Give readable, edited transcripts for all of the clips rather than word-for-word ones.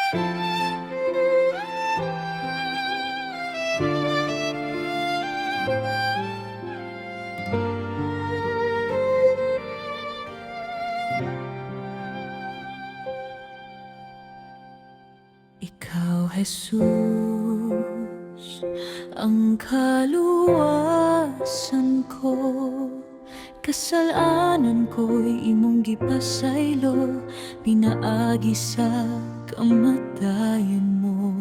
Ikaw, Jesus, ang kaluwasan ko. Kasalanan ko'y imong gipasaylo, pinaagi sa kamatayan mo.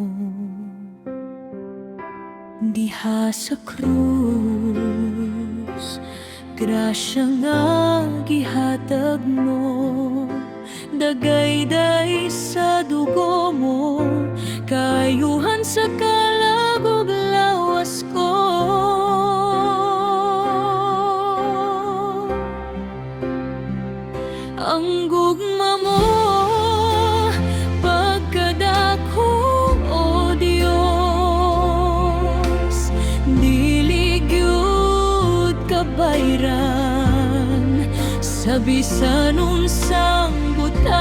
Diha sa krus, grasya nga gihatag mo. Dagayday sa dugo mo, kaayuhan sa kalagog lawas ko. Ang gugma mo, pagkadako, O Diyos, dili gyud kabayran sa bisan unsang butang.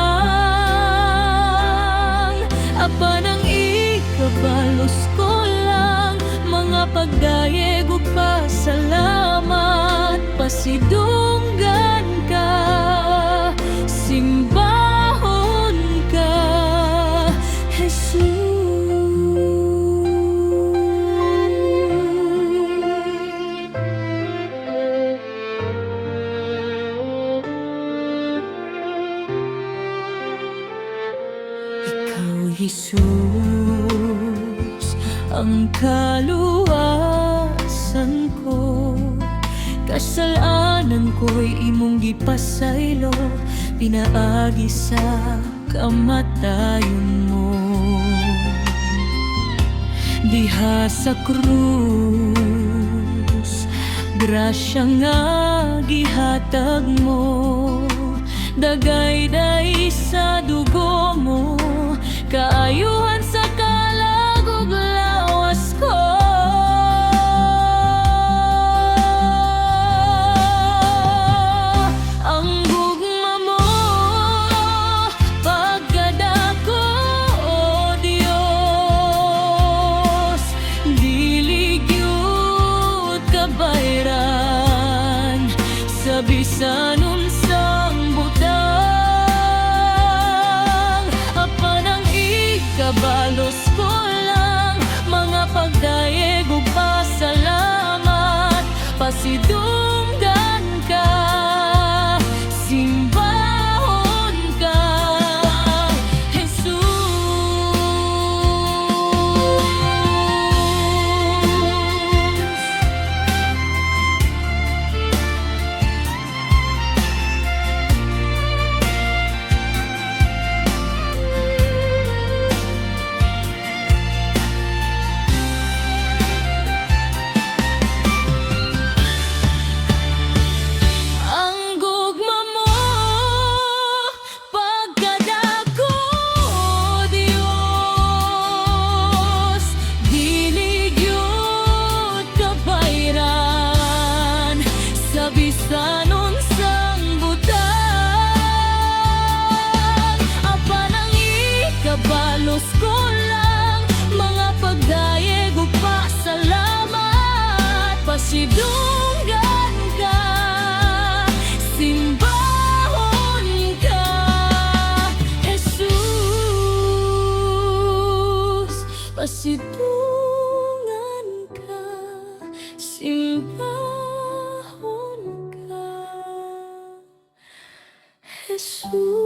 Apan ang ikabalos ko lang, mga pagdayeg ug pasalamat. Pasidunggan ka, simbahon ka, Jesus. Jesus, ang kaluwasan ko. Kasalanan ko'y imong gipasaylo, pinaagi sa kamatayon mo. Diha sa krus, grasya nga gihatag mo. Dagayday sa dugo mo, kaayuhan sa kalagog lawas ko. Ang gugma mo, pagkadako, O Diyos, dili gyud kabayran sa bisan unsang butang. Apan ang ikabalos ko lang, mga pagdayeg ug pasalamat. Pasidunggan ka, simbahon ka, Jesus. Ang gugma mo, pagkadako, O Diyos, dili gyud kabayran sa bisan unsang butang. Apan ang ikabalos ko lang, mga pagdayeg ug pasalamat. Pasidunggan ka, simbahon ka, Jesus. Pasidungan ka, simbahon ka, Jesus.